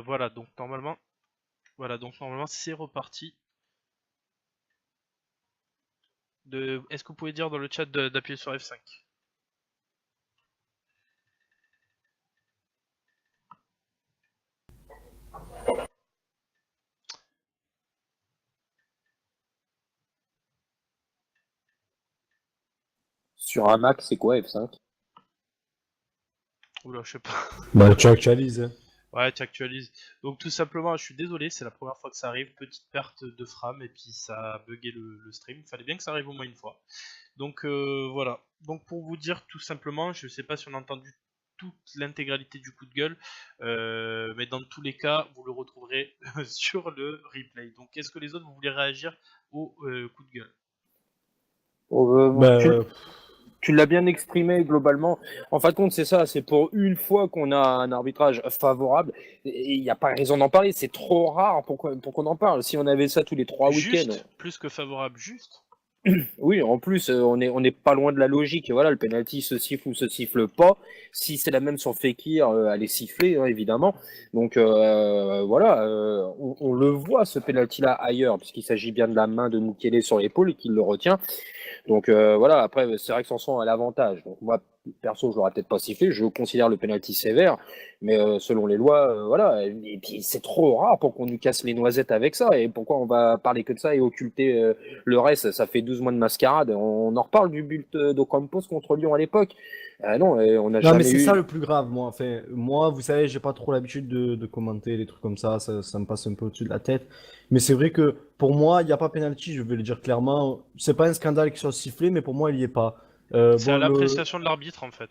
Voilà, donc normalement c'est reparti. Est-ce que vous pouvez dire dans le chat d'appuyer sur F5? Sur un Mac, c'est quoi F5? Oula, je sais pas. Bah, tu actualises, hein. Ouais, tu actualises. Donc tout simplement, je suis désolé, c'est la première fois que ça arrive, petite perte de frame et puis ça a bugué le stream. Il fallait bien que ça arrive au moins une fois. Donc voilà. Donc pour vous dire tout simplement, je sais pas si on a entendu toute l'intégralité du coup de gueule, mais dans tous les cas, vous le retrouverez sur le replay. Donc est-ce que les autres vous voulez réagir au coup de gueule? Tu, Bah, tu l'as bien exprimé globalement. En fin de compte, c'est ça, c'est pour une fois qu'on a un arbitrage favorable. Et il n'y a pas raison d'en parler, c'est trop rare pour qu'on en parle. Si on avait ça tous les 3 week-ends, Juste, plus que favorable, juste. oui, en plus, on est pas loin de la logique. Voilà, le penalty se siffle ou se siffle pas. Si c'est la même sur Fekir, elle est sifflée, hein, évidemment. Donc voilà, on le voit ce penalty-là ailleurs, puisqu'il s'agit bien de la main de Mukele sur l'épaule et qu'il le retient. Donc voilà, après, c'est vrai que Sanson a l'avantage. Donc moi, perso, je l'aurais peut-être pas sifflé. Je considère le penalty sévère, mais selon les lois, voilà. Et puis c'est trop rare pour qu'on nous casse les noisettes avec ça. Et pourquoi on va parler que de ça et occulter le reste? Ça fait 12 mois de mascarade. On en reparle du but d'Ocampos contre Lyon à l'époque. Non, on n'a non, mais jamais c'est ça eu. le plus grave, moi. Enfin, moi, vous savez, j'ai pas trop l'habitude de commenter des trucs comme ça me passe un peu au-dessus de la tête. Mais c'est vrai que pour moi, il n'y a pas penalty, je vais le dire clairement. C'est pas un scandale qu'il soit sifflé, mais pour moi, il y est pas. C'est Bon, à l'appréciation de l'arbitre en fait.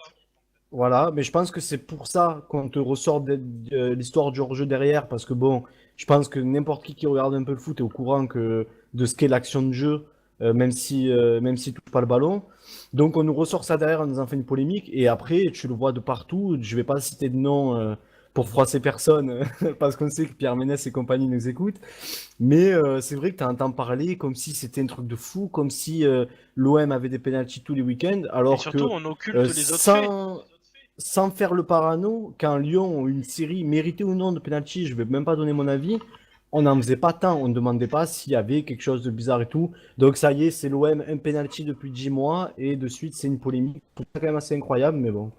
voilà, mais je pense que c'est pour ça qu'on te ressort l'histoire du hors-jeu derrière, parce que bon, je pense que n'importe qui regarde un peu le foot est au courant de ce qu'est l'action de jeu, même s'il touche pas le ballon. Donc on nous ressort ça derrière, on nous en fait une polémique, et après tu le vois de partout. Je vais pas citer de nom pour froisser personne, parce qu'on sait que Pierre Ménès et compagnie nous écoutent, mais c'est vrai que tu entends parler comme si c'était un truc de fou, comme si l'OM avait des pénaltys tous les week-ends, Et alors surtout, que on occulte les autres faits. sans faire le parano, quand Lyon ou une série méritait ou non de penalty, je vais même pas donner mon avis, on n'en faisait pas tant, on ne demandait pas s'il y avait quelque chose de bizarre et tout. Donc ça y est, c'est l'OM, un penalty depuis 10 mois, et de suite c'est une polémique. C'est quand même assez incroyable, mais bon.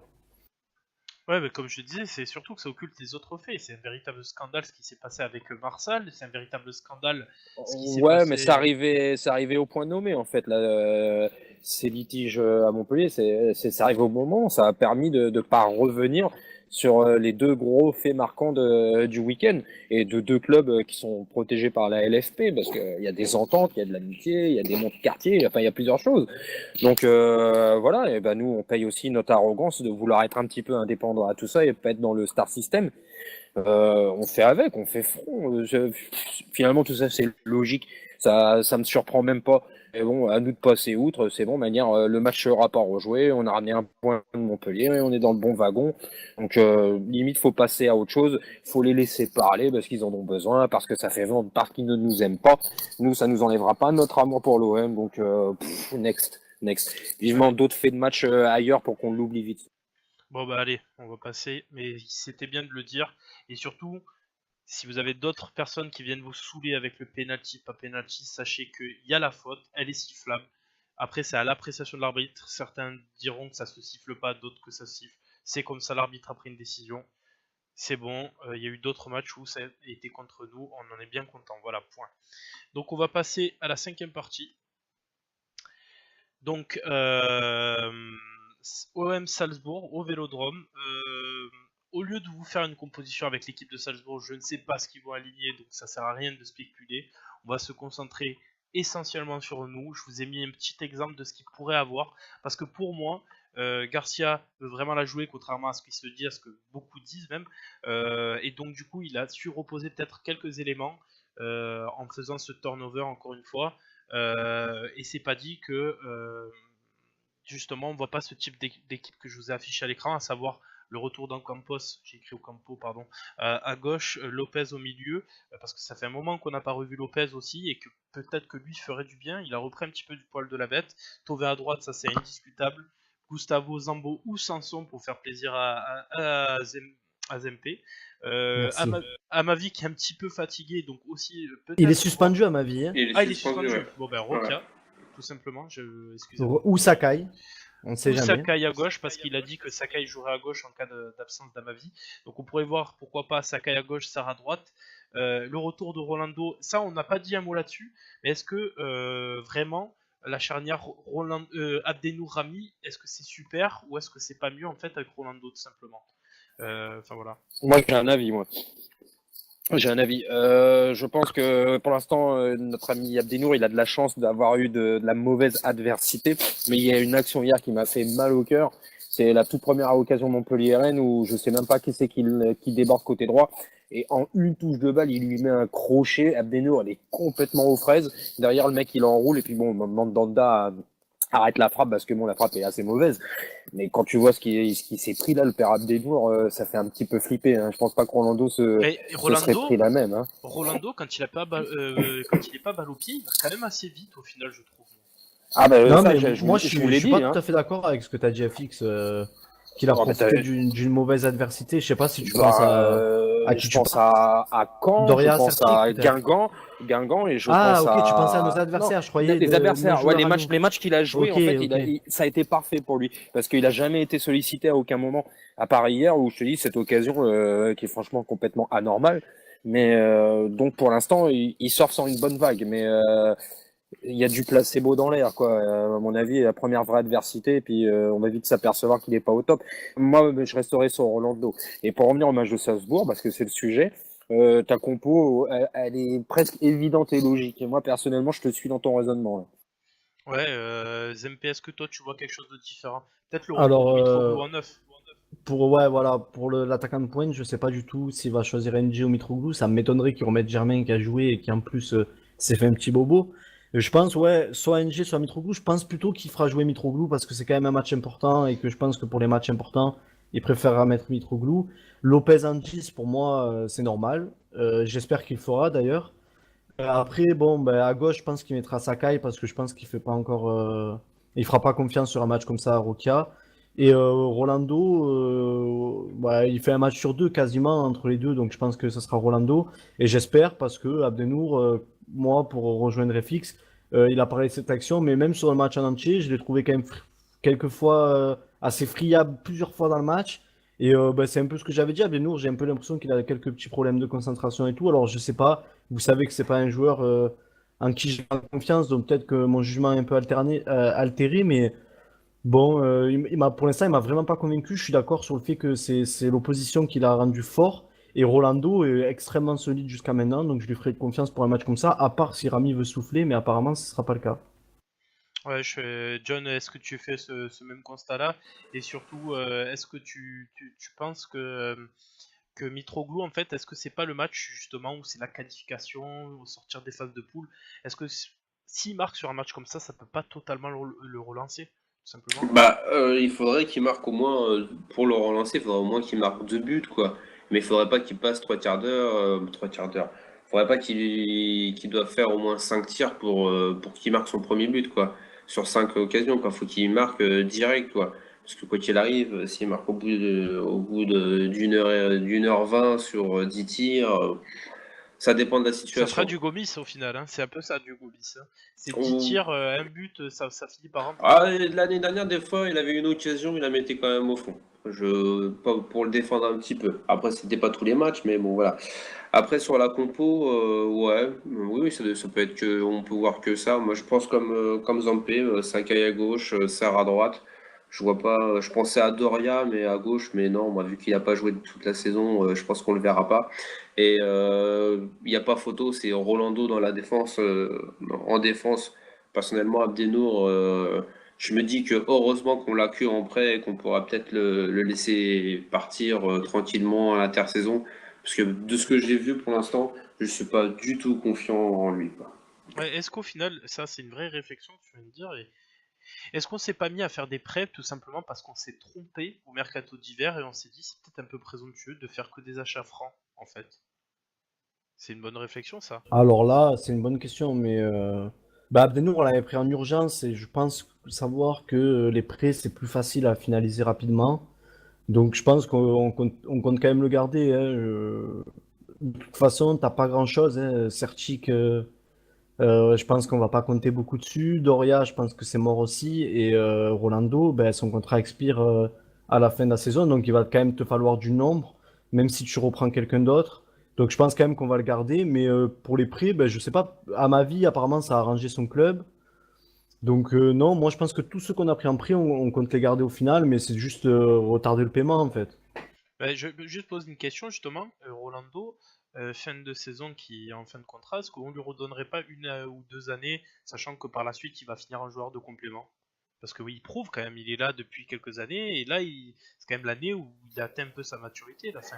Ouais, mais comme je disais, c'est surtout que ça occulte les autres faits. C'est un véritable scandale ce qui s'est passé avec Marsal, c'est un véritable scandale ce qui s'est Ouais, mais passé. ça arrivait au point nommé en fait. Là, ces litiges à Montpellier, ça arrive au moment. Ça a permis de pas revenir sur les deux gros faits marquants du week-end et de deux clubs qui sont protégés par la LFP parce qu'il y a des ententes, il y a de l'amitié, il y a des monts de quartier, enfin il y a plusieurs choses. Donc voilà, et ben nous on paye aussi notre arrogance de vouloir être un petit peu indépendant à tout ça et pas être dans le star system. On fait avec, on fait front. Finalement, tout ça, c'est logique. Ça me surprend même pas. Mais bon, à nous de passer outre. C'est bon, de manière, le match sera pas rejoué. On a ramené un point de Montpellier. On est dans le bon wagon. Donc, limite, faut passer à autre chose. Faut les laisser parler parce qu'ils en ont besoin, parce que ça fait vendre, parce qu'ils ne nous aiment pas. Nous, ça nous enlèvera pas notre amour pour l'OM. Donc, next, next. Vivement Allez, d'autres faits de match ailleurs pour qu'on l'oublie vite. bon bah allez, on va passer. Mais c'était bien de le dire. Et surtout, si vous avez d'autres personnes qui viennent vous saouler avec le penalty, pas penalty, sachez qu'il y a la faute, elle est sifflable. Après, c'est à l'appréciation de l'arbitre. Certains diront que ça se siffle pas, d'autres que ça siffle. C'est comme ça, l'arbitre a pris une décision. C'est bon, il y a eu d'autres matchs où ça a été contre nous, on en est bien content. Voilà, point. Donc on va passer à la cinquième partie. Donc OM Salzbourg au Vélodrome. Au lieu de vous faire une composition avec l'équipe de Salzbourg, je ne sais pas ce qu'ils vont aligner, donc ça sert à rien de spéculer. On va se concentrer essentiellement sur nous. Je vous ai mis un petit exemple de ce qu'il pourrait avoir, parce que pour moi, Garcia veut vraiment la jouer, contrairement à ce qui se dit, à ce que beaucoup disent même. Et donc du coup, il a su reposer peut-être quelques éléments en faisant ce turnover encore une fois. Et c'est pas dit que justement on voit pas ce type d'équipe que je vous ai affiché à l'écran, à savoir le retour d'Ocampos, j'ai écrit Ocampo, pardon, à gauche, Lopez au milieu, parce que ça fait un moment qu'on n'a pas revu Lopez aussi, et que peut-être que lui ferait du bien, il a repris un petit peu du poil de la bête. Tové à droite, ça c'est indiscutable. Gustavo, Zambo ou Sanson pour faire plaisir à Zempe. Merci. Amavi qui est un petit peu fatigué, donc aussi peut-être. Il est suspendu à ma vie. Hein. Il est Ah, il est suspendu, suspendu. ouais. Bon ben Ouais. Rokia, tout simplement. Excusez-moi. Ou Sakai. On ne sait Ou jamais. Sakai à gauche, parce qu'il a dit que Sakai jouerait à gauche en cas d'absence d'Amavi. Donc on pourrait voir pourquoi pas Sakai à gauche, Sarr à droite. Le retour de Rolando, ça on n'a pas dit un mot là-dessus, mais est-ce que vraiment la charnière Abdenour Rami, est-ce que c'est super ou est-ce que c'est pas mieux en fait avec Rolando tout simplement? Enfin voilà. Moi, j'ai un avis, moi. J'ai un avis. Je pense que pour l'instant, notre ami Abdenour, il a de la chance d'avoir eu de la mauvaise adversité. Mais il y a une action hier qui m'a fait mal au cœur. C'est la toute première occasion Montpellier-Rennes où je sais même pas qui c'est qui déborde côté droit. Et en une touche de balle, il lui met un crochet. Abdenour, elle est complètement aux fraises. Derrière, le mec, il enroule. Et puis bon, Mandanda arrête la frappe parce que bon, la frappe est assez mauvaise. Mais quand tu vois ce qui s'est pris là, le père Abdenour, ça fait un petit peu flipper. Hein. Je pense pas que Rolando se serait pris la même. Hein. Rolando, quand il est pas balle au pied, il va quand même assez vite au final, je trouve. Ah bah Non, ça, mais moi, je vous l'ai suis dit. pas Hein. tout à fait d'accord avec ce que tu as dit, FX, qu'il a Oh, bah, profité d'une mauvaise adversité. Je sais pas si tu bah, penses à qui je tu pense parles. à Caen, Doria je pense Sertic, à peut-être. Guingamp et je Ah, pense ok, à... tu pensais à nos adversaires, Non, je croyais. les adversaires, ouais, joueurs à nous. les matchs qu'il a joués, Ok, en fait, ok. ça a été parfait pour lui parce qu'il a jamais été sollicité à aucun moment, à part hier où je te dis cette occasion qui est franchement complètement anormale. Mais donc pour l'instant, il sort sans une bonne vague, mais il y a du placebo dans l'air, quoi. À mon avis, la première vraie adversité, et puis on va vite s'apercevoir qu'il est pas au top. Moi, je resterai sur Rolando. Et pour revenir au match de Salzbourg, parce que c'est le sujet, ta compo, elle est presque évidente et logique. Et moi, personnellement, je te suis dans ton raisonnement. Là. Ouais, Zempe, est-ce que toi tu vois quelque chose de différent? Peut-être le retour Alors, de Mitroglou en neuf. pour l'attaquant de pointe, je sais pas du tout s'il va choisir NG ou Mitroglou. Ça m'étonnerait qu'il remette Germain qui a joué et qui en plus s'est fait un petit bobo. Je pense, ouais, soit NG, soit Mitroglou. Je pense plutôt qu'il fera jouer Mitroglou parce que c'est quand même un match important et que je pense que pour les matchs importants, il préférera mettre Mitroglou. Lopez en 10, pour moi, c'est normal. J'espère qu'il le fera d'ailleurs. Après, bon, ben, à gauche, je pense qu'il mettra Sakai parce que je pense qu'il fait pas encore. Il fera pas confiance sur un match comme ça à Rokia. Et Rolando, il fait un match sur deux quasiment entre les deux, donc je pense que ce sera Rolando. Et j'espère parce que Abdenour, moi, pour rejoindre FX, il a parlé de cette action, mais même sur le match en entier, je l'ai trouvé quand même quelquefois assez friable plusieurs fois dans le match. Et c'est un peu ce que j'avais dit. Abdenour, j'ai un peu l'impression qu'il a quelques petits problèmes de concentration et tout. Alors je sais pas. Vous savez que c'est pas un joueur en qui j'ai confiance, donc peut-être que mon jugement est un peu altéré, mais bon, pour l'instant, il m'a vraiment pas convaincu. Je suis d'accord sur le fait que c'est l'opposition qui l'a rendu fort. Et Rolando est extrêmement solide jusqu'à maintenant, donc je lui ferai confiance pour un match comme ça, à part si Rami veut souffler, mais apparemment ce sera pas le cas. Ouais, John, est-ce que tu fais ce même constat-là? Et surtout, est-ce que tu penses que Mitroglou, en fait, est-ce que c'est pas le match justement où c'est la qualification, au sortir des phases de poule? Est-ce que s'il marque sur un match comme ça peut pas totalement le relancer, tout simplement? Bah, il faudrait qu'il marque au moins, pour le relancer, il faudrait au moins qu'il marque 2 buts, quoi. Mais il faudrait pas qu'il passe 3 quarts d'heure, 3 quarts d'heure. Il faudrait pas qu'il doive faire au moins 5 tirs pour qu'il marque son premier but, quoi. Sur 5 occasions, quoi. Faut qu'il marque direct, quoi. Parce que quoi qu'il arrive, s'il marque d'une heure 20 sur 10 tirs, ça dépend de la Ça fera situation. du Gomis au final, hein. C'est un peu ça du Gomis, hein. C'est 10 Ou- tirs, un but, ça finit par rentrer. Ah, et l'année dernière, des fois, il avait une occasion, il la mettait quand même au fond. Pour le défendre un petit peu. Après, c'était pas tous les matchs, mais bon, voilà. Après, sur la compo, ouais, oui, oui, ça peut être que, on peut voir que ça. Moi, je pense comme Zampé, Sakai à gauche, Sarr à droite. Je vois pas, je pensais à Doria, mais à gauche, mais non, moi, vu qu'il n'a pas joué toute la saison, je pense qu'on le verra pas. Et il n'y a pas photo, c'est Rolando dans la défense, en défense. Personnellement, Abdenour, je me dis que heureusement qu'on l'a que en prêt et qu'on pourra peut-être le laisser partir tranquillement à l'intersaison. Parce que de ce que j'ai vu pour l'instant, je suis pas du tout confiant en lui, quoi. Ouais, est-ce qu'au final, ça c'est une vraie réflexion que tu viens de dire, et est-ce qu'on s'est pas mis à faire des prêts tout simplement parce qu'on s'est trompé au mercato d'hiver et on s'est dit c'est peut-être un peu présomptueux de faire que des achats francs en fait? C'est une bonne réflexion ça. Alors là, c'est une bonne question, mais Abdenour, on l'avait pris en urgence et je pense savoir que les prêts, c'est plus facile à finaliser rapidement. Donc je pense on compte quand même le garder, hein. De toute façon, t'as pas grand-chose, hein. Sertic, je pense qu'on va pas compter beaucoup dessus. Doria, je pense que c'est mort aussi. Et Rolando, ben, son contrat expire à la fin de la saison, donc il va quand même te falloir du nombre, même si tu reprends quelqu'un d'autre. Donc je pense quand même qu'on va le garder. Mais pour les prix, ben, je sais pas. À ma vie, apparemment, ça a arrangé son club. Donc non, moi je pense que tous ceux qu'on a pris en prix, on compte les garder au final, mais c'est juste retarder le paiement en fait. Je peux juste poser une question justement. Rolando, fin de saison qui est en fin de contrat, est-ce qu'on lui redonnerait pas une ou 2 années, sachant que par la suite il va finir en joueur de complément? Parce que oui, il prouve quand même, il est là depuis quelques années, et là c'est quand même l'année où il a atteint un peu sa maturité. Là, fin.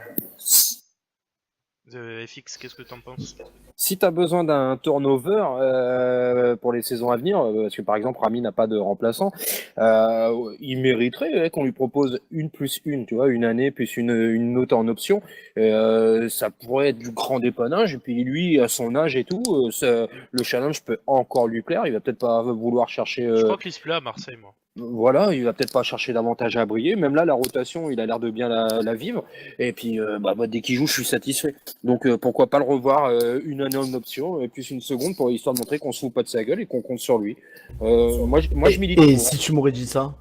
FX, qu'est-ce que t'en penses? Si tu as besoin d'un turnover pour les saisons à venir, parce que par exemple Rami n'a pas de remplaçant, il mériterait qu'on lui propose une plus une, tu vois, une année plus une autre en option. Ça pourrait être du grand dépannage. Et puis lui, à son âge et tout, le challenge peut encore lui plaire. Il va peut-être pas vouloir chercher. Je crois qu'il se plaît à Marseille, moi. Voilà, il va peut-être pas chercher davantage à briller. Même là, la rotation, il a l'air de bien la vivre. Et puis, moi, dès qu'il joue, je suis satisfait. Donc, pourquoi pas le revoir une année en option, et plus une seconde, pour histoire de montrer qu'on se fout pas de sa gueule et qu'on compte sur lui. Moi, je milite Et pour. si tu m'aurais dit ça,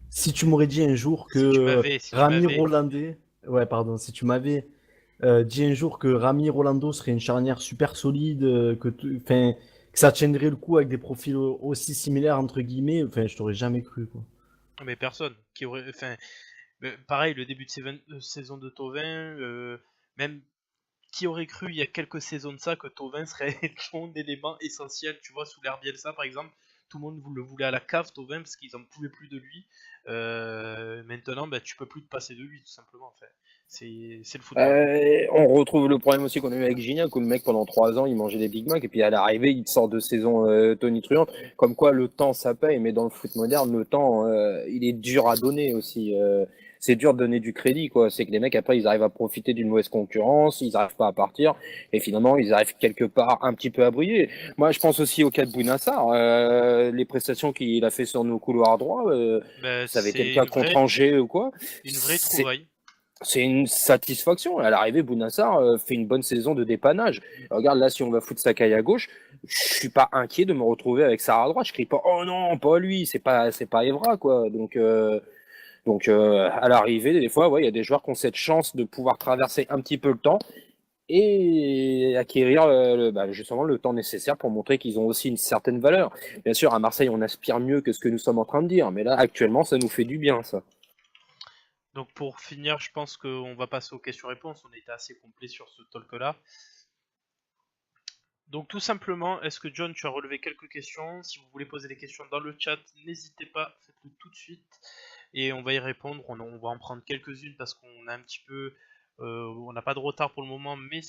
si tu m'aurais dit un jour Si tu que m'avais, si tu Rami m'avais. Rolandé, ouais, pardon, si tu m'avais dit un jour que Rami Rolando serait une charnière super solide, enfin, que ça tiendrait le coup avec des profils aussi similaires entre guillemets, enfin, je t'aurais jamais cru, quoi. Mais personne qui aurait. Enfin, pareil, le début de saison de Tovin, même qui aurait cru il y a quelques saisons de ça que Tovin serait ton élément essentiel, tu vois, sous l'ère Bielsa par exemple, tout le monde le voulait à la cave, Tovin, parce qu'ils en pouvaient plus de lui. Maintenant, bah, tu peux plus te passer de lui, tout simplement. Enfin, c'est le football. On retrouve le problème aussi qu'on a eu avec Gignac, où le mec pendant 3 ans il mangeait des Big Mac et puis à l'arrivée il sort de saison tonitruante. Comme quoi le temps ça paye, mais dans le foot moderne le temps il est dur à donner aussi. C'est dur de donner du crédit quoi. C'est que les mecs après ils arrivent à profiter d'une mauvaise concurrence, ils arrivent pas à partir et finalement ils arrivent quelque part un petit peu à briller. Moi je pense aussi au cas de Bounassar, les prestations qu'il a fait sur nos couloirs droits, Bah, ça avait été le c'est cas contre Angers ou quoi. une vraie C'est trouvaille. c'est une satisfaction. À l'arrivée, Bounassar fait une bonne saison de dépannage. Regarde, là, si on va foutre Sakai à gauche, je suis pas inquiet de me retrouver avec Sarr à droite. Je crie pas, oh non, pas lui, c'est pas Evra, quoi. Donc, à l'arrivée, des fois, ouais, il y a des joueurs qui ont cette chance de pouvoir traverser un petit peu le temps et acquérir justement le temps nécessaire pour montrer qu'ils ont aussi une certaine valeur. Bien sûr, à Marseille, on aspire mieux que ce que nous sommes en train de dire, mais là, actuellement, ça nous fait du bien, ça. Donc pour finir, je pense qu'on va passer aux questions-réponses. On était assez complet sur ce talk-là. Donc tout simplement, est-ce que John, tu as relevé quelques questions? Si vous voulez poser des questions dans le chat, n'hésitez pas, faites-le tout de suite. Et on va y répondre. On va en prendre quelques-unes parce qu'on a un petit peu... on n'a pas de retard pour le moment, mais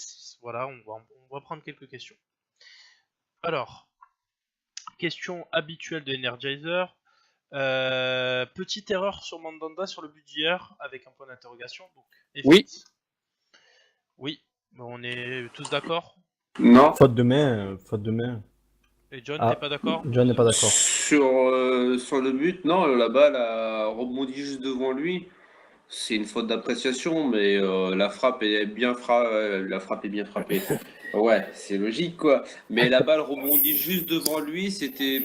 voilà, on va prendre quelques questions. Alors, question habituelle de Energizer. Petite erreur sur Mandanda sur le but d'hier, avec un point d'interrogation. Donc, Oui. Oui, on est tous d'accord. Non. Faute de main, faute de main. Et John, Ah, t'es pas d'accord? John n'est pas d'accord. Sur le but, non, la balle a rebondi juste devant lui. C'est une faute d'appréciation, mais la frappe est bien frappée. Ouais, c'est logique quoi. Mais la balle rebondit juste devant lui, c'était.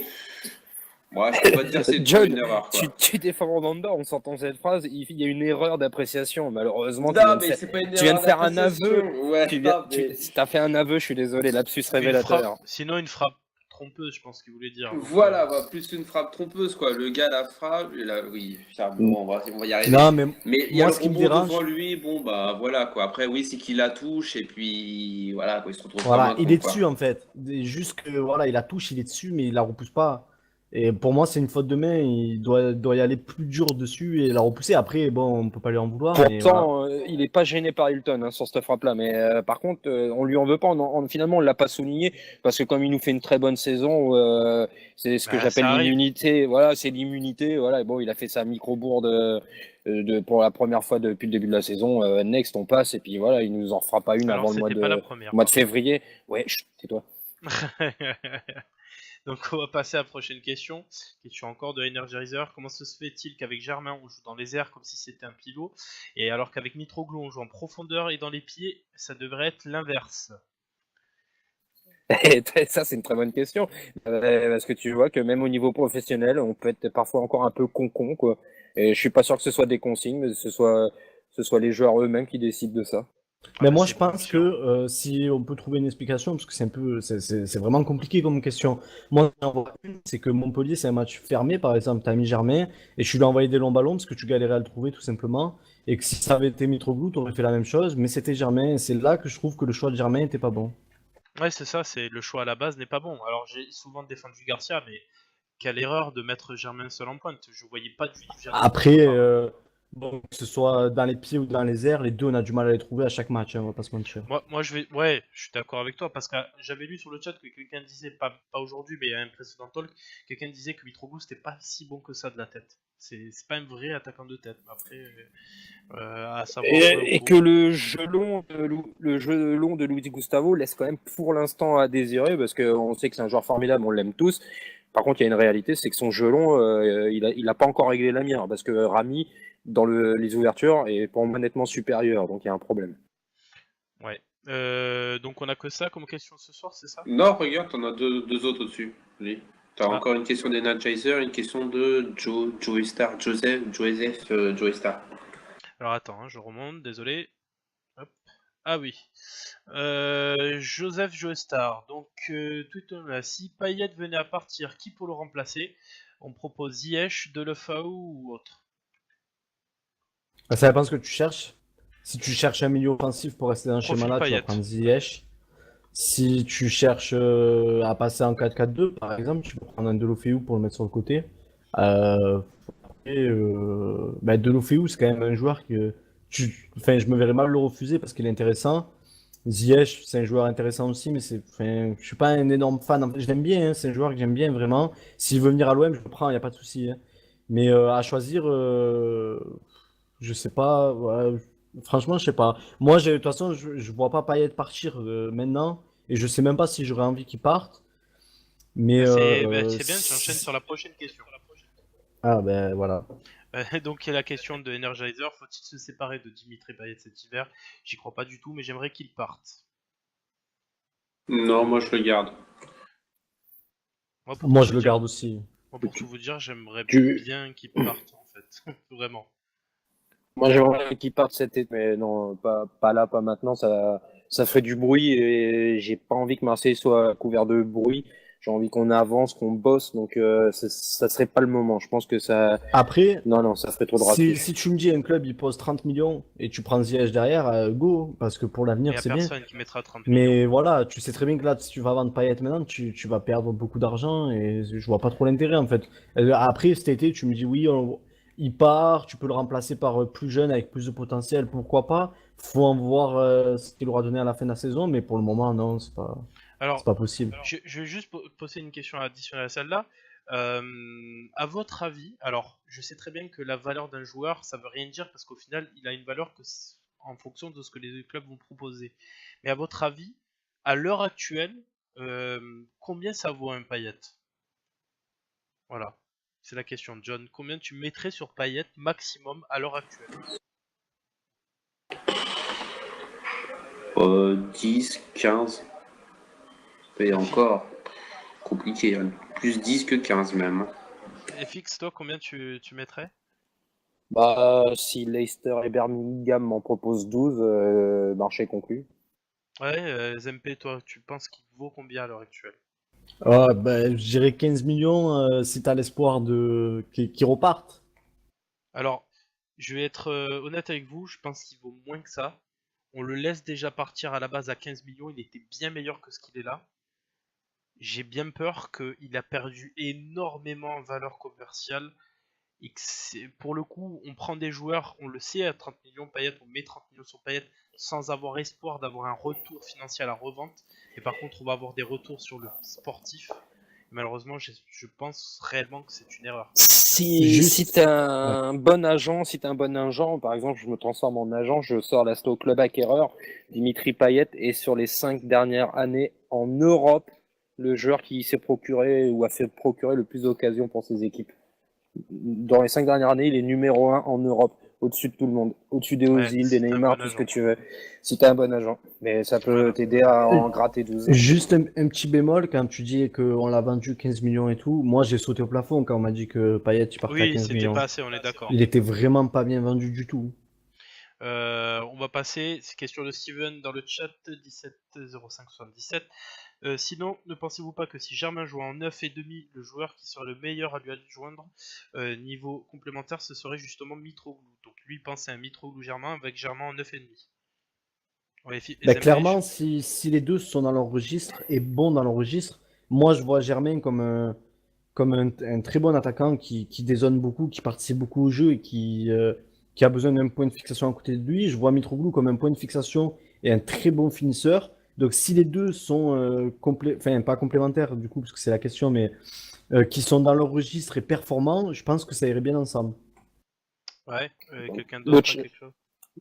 Ouais, je peux pas te dire c'est John, une erreur quoi. tu défends Mandanda en sortant cette phrase, il y a une erreur d'appréciation. Malheureusement, Non, mais c'est pas une tu viens de erreur faire un aveu. d'appréciation. Ouais, non, mais. T'as fait un aveu, je suis désolé, lapsus révélateur. Sinon une frappe trompeuse, je pense qu'il voulait dire. Donc, Voilà, plus une frappe trompeuse quoi. Le gars la frappe, oui, putain, bon, on va y arriver. Non, mais Mais il y a moi, le ce qui me rebond dérange, devant lui, bon bah voilà quoi. Après oui, c'est qu'il la touche et puis voilà quoi, il se retrouve comme voilà, un il con est quoi. dessus en fait. Juste que voilà, il la touche, il est dessus, mais il la repousse pas. Et pour moi, c'est une faute de main. Il doit y aller plus dur dessus et la repousser. Après, bon, on peut pas lui en vouloir. Mais voilà. Pourtant, il n'est pas gêné par Hilton sur cette frappe-là. Mais par contre, on lui en veut pas. Finalement, on l'a pas souligné parce que comme il nous fait une très bonne saison, c'est ce que bah, j'appelle ça arrive. l'immunité. Voilà, c'est l'immunité. Voilà. Et bon, il a fait sa micro-bourde pour la première fois depuis le début de la saison. Next, on passe et puis voilà, il nous en fera pas une Alors avant le c'était pas la première. mois de février. Ouais, tais-toi. Donc on va passer à la prochaine question. Question encore de Energizer. Comment se fait-il qu'avec Germain on joue dans les airs comme si c'était un pivot, et alors qu'avec Mitroglou on joue en profondeur et dans les pieds, ça devrait être l'inverse? Et ça, c'est une très bonne question. Parce que tu vois que même au niveau professionnel, on peut être parfois encore un peu con-con, quoi. Et je suis pas sûr que ce soit des consignes, mais que ce soit les joueurs eux-mêmes qui décident de ça. Mais Ah, moi, c'est je pense que confiant. si on peut trouver une explication, parce que c'est vraiment compliqué comme question. Moi, j'en vois une, c'est que Montpellier, c'est un match fermé, par exemple, tu as mis Germain, et je lui ai envoyé des longs ballons parce que tu galérais à le trouver, tout simplement. Et que si ça avait été Mitroglou, tu aurais fait la même chose, mais c'était Germain, et c'est là que je trouve que le choix de Germain était pas bon. Ouais, c'est ça, c'est le choix à la base n'est pas bon. Alors j'ai souvent défendu Garcia, mais quelle erreur de mettre Germain seul en pointe. Je voyais pas du tout Germain quelque Après, part. bon, que ce soit dans les pieds ou dans les airs, les deux, on a du mal à les trouver à chaque match, hein, on va pas se mentir. Moi ouais, je suis d'accord avec toi parce que j'avais lu sur le chat que quelqu'un disait, pas aujourd'hui, mais il y a un précédent talk, quelqu'un disait que Mitroglou c'était pas si bon que ça de la tête. C'est pas un vrai attaquant de tête. Après, à savoir vrai ou Et faux. que le jeu long de Luis Gustavo laisse quand même pour l'instant à désirer, parce qu'on sait que c'est un joueur formidable, on l'aime tous. Par contre, il y a une réalité, c'est que son jeu long, il a pas encore réglé la mienne, parce que Rami, dans les ouvertures, est pour moi nettement supérieur, donc il y a un problème. Ouais. Donc on a que ça comme question ce soir, c'est ça? Non, regarde, t'en as deux autres au-dessus. Oui. T'as Ah, encore une question d'Energizer, une question de Joey Star, Joey Star. alors attends, hein, je remonte, désolé. Hop. Ah oui. Joseph Joestar. Donc, Twitter, là, si Payet venait à partir, qui pour le remplacer? On propose Ziyech, Delefau ou autre. Ça dépend ce que tu cherches. Si tu cherches un milieu offensif pour rester dans ce Profil schéma-là, tu vas Payet. prendre Ziyech. Si tu cherches à passer en 4-4-2, par exemple, tu peux prendre un Deulofeu pour le mettre sur le côté. Euh, Deulofeu, c'est quand même un joueur que enfin, je me verrais mal le refuser parce qu'il est intéressant. Ziyech, c'est un joueur intéressant aussi, mais enfin, je suis pas un énorme fan. En fait, je l'aime bien, hein, c'est un joueur que j'aime bien vraiment. S'il veut venir à l'OM, je le prends, il n'y a pas de souci, hein. Mais à choisir, je sais pas. Ouais, franchement, je sais pas. Moi, de toute façon, je vois pas Payet partir maintenant. Et je sais même pas si j'aurais envie qu'il parte. Mais C'est bien, tu enchaînes sur la prochaine question. ah ben voilà. Donc, il y a la question de Energizer. Faut-il se séparer de Dimitri Payet cet hiver? J'y crois pas du tout, mais j'aimerais qu'il parte. Non, moi je le garde. Moi, pour tout Moi, je vous le dire, garde aussi. j'aimerais Tu, bien qu'il parte, en fait. Vraiment. Moi, j'aimerais qu'il parte cet été, mais non, pas là, pas maintenant. Ça ferait du bruit et j'ai pas envie que Marseille soit couvert de bruit. J'ai envie qu'on avance, qu'on bosse, donc ça serait pas le moment. Je pense que ça, Après, non, non, ça ferait trop de racisme. si tu me dis un club il pose 30 millions et tu prends Ziyech derrière, go, parce que pour Mais il y l'avenir a c'est bien. personne qui mettra 30 millions. Mais voilà, tu sais très bien que là, si tu vas vendre Payet maintenant, tu vas perdre beaucoup d'argent et je vois pas trop l'intérêt en fait. Après, cet été, tu me dis oui, il part, tu peux le remplacer par plus jeune avec plus de potentiel, pourquoi pas. Faut en voir ce qu'il aura donné à la fin de la saison, mais pour le moment, non, c'est Alors, pas possible. je vais juste poser une question additionnelle à celle-là. À votre avis, alors je sais très bien que la valeur d'un joueur, ça veut rien dire parce qu'au final, il a une valeur en fonction de ce que les clubs vont proposer. Mais à votre avis, à l'heure actuelle, combien ça vaut un Payet? Voilà, c'est la question, John. Combien tu mettrais sur Payet maximum à l'heure actuelle? 10, 15. Et encore, compliqué, hein. Plus 10 que 15 même. FX, toi, combien tu mettrais? Bah, si Leicester et Birmingham m'en proposent 12, marché conclu. Ouais, Zempe, toi, tu penses qu'il vaut combien à l'heure actuelle? Ah, ben, je dirais 15 millions si t'as l'espoir qu'il reparte. Alors, je vais être honnête avec vous, je pense qu'il vaut moins que ça. On le laisse déjà partir à la base à 15 millions, il était bien meilleur que ce qu'il est là. J'ai bien peur qu'il a perdu énormément en valeur commerciale. Et que pour le coup, on prend des joueurs, on le sait à 30 millions Payet, on met 30 millions sur Payet sans avoir espoir d'avoir un retour financier à la revente. Et par contre, on va avoir des retours sur le sportif. Malheureusement, je pense réellement que c'est une erreur. Si Juste. t'es Ouais. un bon agent, si t'es un bon agent, par exemple, je me transforme en agent, je sors l'Asto Club Acquéreur, Dimitri Payet est sur les 5 dernières années en Europe le joueur qui s'est procuré ou a fait procurer le plus d'occasions pour ses équipes. Dans les 5 dernières années, il est numéro 1 en Europe, au-dessus de tout le monde, au-dessus des Ozil, des Neymar, tout ce que tu veux, si t'as un bon agent. Mais ça peut t'aider à en gratter 12. Juste un petit bémol, quand tu dis qu'on l'a vendu 15 millions et tout, moi j'ai sauté au plafond quand on m'a dit que Payet il partait à Oui, 15 c'était millions. pas assez, on est d'accord. Il était vraiment pas bien vendu du tout. On va passer, c'est question de Steven dans le chat, 170577. Sinon, ne pensez-vous pas que si Germain jouait en 9,5, le joueur qui serait le meilleur à lui adjoindre niveau complémentaire, ce serait justement Mitroglou. Donc lui pensait à Mitroglou Germain avec Germain en 9,5. Ouais, Clairement, si les deux sont dans leur registre et bons dans leur registre, moi je vois Germain comme un très bon attaquant qui dézone beaucoup, qui participe beaucoup au jeu et qui a besoin d'un point de fixation à côté de lui. Je vois Mitroglou comme un point de fixation et un très bon finisseur. Donc si les deux sont enfin pas complémentaires du coup, parce que c'est la question, mais qui sont dans leur registre et performants, je pense que ça irait bien ensemble. Ouais, quelqu'un d'autre a quelque chose?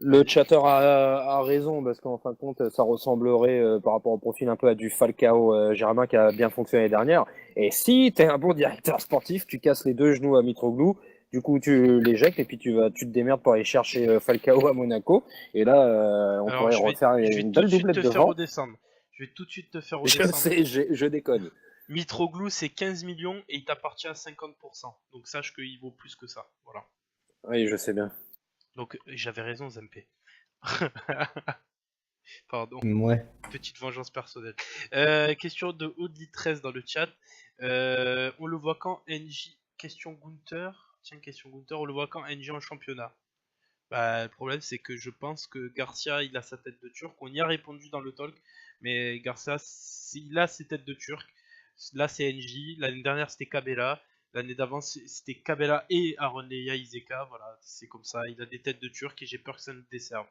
Le chatter a raison, parce qu'en fin de compte, ça ressemblerait par rapport au profil un peu à du Falcao Germain qui a bien fonctionné l'année dernière. Et si tu es un bon directeur sportif, tu casses les deux genoux à Mitroglou, du coup tu l'éjectes et puis tu te démerdes pour aller chercher Falcao à Monaco. Et là, on pourrait refaire une belle doublette devant. Redescendre. Je vais tout de suite te faire redescendre. Je sais, je déconne. Mitroglou, c'est 15 millions et il t'appartient à 50%. Donc sache qu'il vaut plus que ça. Voilà. Oui, je sais bien. Donc j'avais raison, Zempé. Pardon. Ouais. Petite vengeance personnelle. Question de Audley13 dans le chat. On le voit quand NJ. Question Gunther. Tiens, question Gunther. On le voit quand NJ en championnat. Bah, le problème, c'est que je pense que Garcia, il a sa tête de turc. On y a répondu dans le talk. Mais Garcia, il a ses têtes de turc. Là, c'est NJ. L'année dernière, c'était Kabela. L'année d'avant, c'était Kabela et Aroneya Izeka. Voilà, c'est comme ça. Il a des têtes de turc et j'ai peur que ça nous desserve.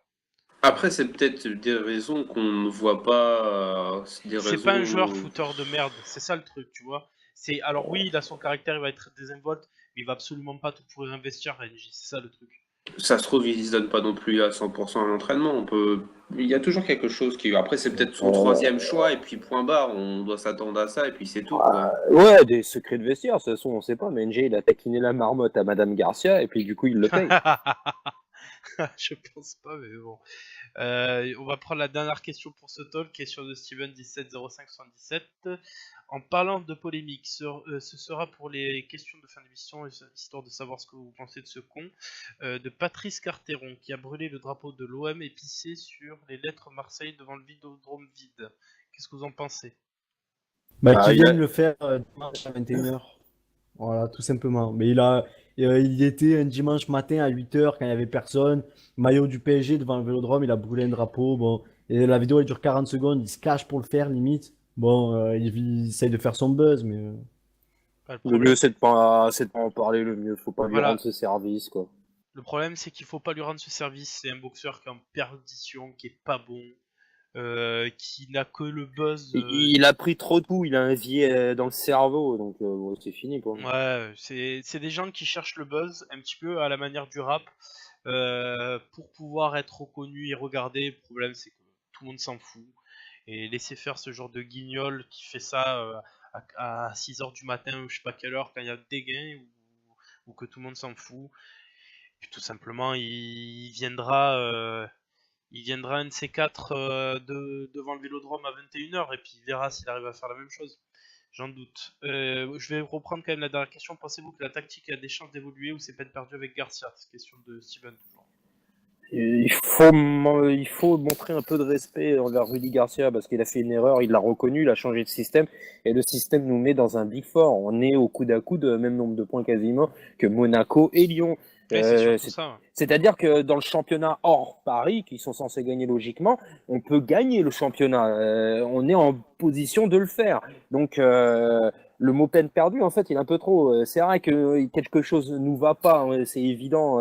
Après, c'est peut-être des raisons qu'on ne voit pas. C'est pas un joueur fouteur de merde. C'est ça le truc, tu vois. Alors oui, il a son caractère, il va être désinvolte, mais il va absolument pas tout pouvoir investir, NJ. C'est ça le truc. Ça se trouve, il se donne pas non plus à 100% à l'entraînement. Il y a toujours quelque chose qui. Après, c'est peut-être son troisième choix, et puis point barre, on doit s'attendre à ça, et puis c'est tout. Quoi. Ouais, des secrets de vestiaire, de toute façon, on sait pas, mais NJ, il a taquiné la marmotte à Madame Garcia, et puis du coup, il le paye. Je pense pas, mais bon. On va prendre la dernière question pour ce talk, question de Steven 170577. En parlant de polémique, ce sera pour les questions de fin d'émission, histoire de savoir ce que vous pensez de ce con, de Patrice Carteron, qui a brûlé le drapeau de l'OM et pissé sur les lettres Marseille devant le Vélodrome vide. Qu'est-ce que vous en pensez? Qui viennent le faire dimanche à 21h. Voilà, tout simplement. Mais il était un dimanche matin à 8h quand il n'y avait personne. Maillot du PSG devant le Vélodrome, il a brûlé un drapeau. Bon. Et la vidéo elle dure 40 secondes, il se cache pour le faire limite. Bon, il essaye de faire son buzz, mais. Le mieux, c'est de pas en parler, le mieux. Faut pas lui rendre ce service, quoi. Le problème, c'est qu'il faut pas lui rendre ce service. C'est un boxeur qui est en perdition, qui est pas bon. Qui n'a que le buzz. Il a pris trop de coups, il a un biais dans le cerveau, donc c'est fini pour lui. Ouais, c'est des gens qui cherchent le buzz un petit peu à la manière du rap pour pouvoir être reconnu et regardé. Le problème, c'est que tout le monde s'en fout. Et laisser faire ce genre de guignol qui fait ça à 6h du matin ou je sais pas quelle heure quand il y a des gains ou que tout le monde s'en fout. Et puis tout simplement, il viendra un de ces quatre devant le Vélodrome à 21h et puis il verra s'il arrive à faire la même chose. J'en doute. Je vais reprendre quand même la dernière question. Pensez-vous que la tactique a des chances d'évoluer ou c'est peine perdue avec Garcia? C'est question de Steven toujours. Il faut montrer un peu de respect envers Rudy Garcia parce qu'il a fait une erreur, il l'a reconnu, il a changé de système et le système nous met dans un big four. On est au coude à coude, même nombre de points quasiment que Monaco et Lyon. C'est-à-dire que dans le championnat hors Paris, qui sont censés gagner logiquement, on peut gagner le championnat. On est en position de le faire. Donc le mot peine perdue, en fait, il est un peu trop. C'est vrai que quelque chose ne nous va pas, hein, c'est évident.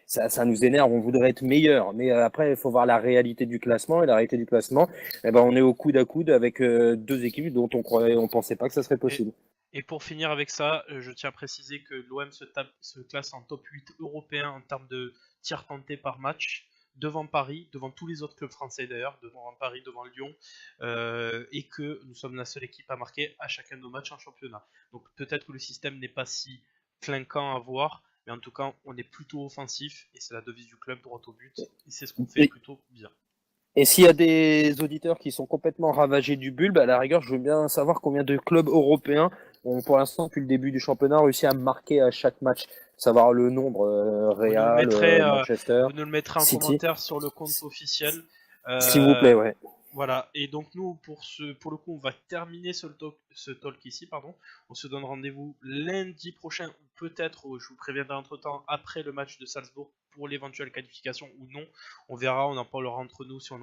Ça nous énerve, on voudrait être meilleur. Mais après, il faut voir la réalité du classement. Et la réalité du classement, on est au coude à coude avec deux équipes dont on pensait pas que ça serait possible. Et pour finir avec ça, je tiens à préciser que l'OM se classe en top 8 européen en termes de tirs tentés par match. devant Paris, devant tous les autres clubs français d'ailleurs, devant Paris, devant Lyon, et que nous sommes la seule équipe à marquer à chacun de nos matchs en championnat. Donc peut-être que le système n'est pas si clinquant à voir, mais en tout cas on est plutôt offensif, et c'est la devise du club, droit au but, et c'est ce qu'on fait plutôt bien. Et s'il y a des auditeurs qui sont complètement ravagés du bulle, à la rigueur, je veux bien savoir combien de clubs européens ont pour l'instant, depuis le début du championnat, réussi à marquer à chaque match. Savoir le nombre, Real, Manchester, vous nous le mettrez en City. commentaire sur le compte officiel. S'il vous plaît, ouais. Voilà, et donc nous, pour le coup, on va terminer ce talk ici, pardon. On se donne rendez-vous lundi prochain, ou peut-être, je vous préviendrai entre-temps, après le match de Salzbourg, pour l'éventuelle qualification ou non. On verra, on en parlera entre nous si on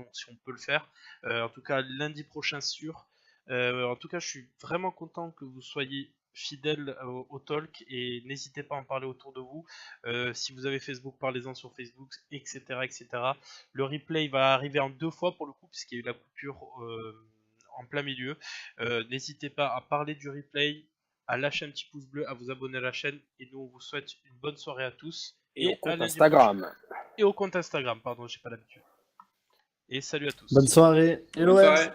peut le faire. En tout cas, lundi prochain, sûr. En tout cas, je suis vraiment content que vous soyez fidèles au talk, et n'hésitez pas à en parler autour de vous. Si vous avez Facebook, parlez-en sur Facebook, etc., etc. Le replay va arriver en 2 fois pour le coup, puisqu'il y a eu la coupure en plein milieu. N'hésitez pas à parler du replay, à lâcher un petit pouce bleu, à vous abonner à la chaîne, et nous on vous souhaite une bonne soirée à tous. Et au à compte lundi Instagram. prochain. Et au compte Instagram, pardon, j'ai pas l'habitude. Et salut à tous. Bonne soirée. Bonne soirée.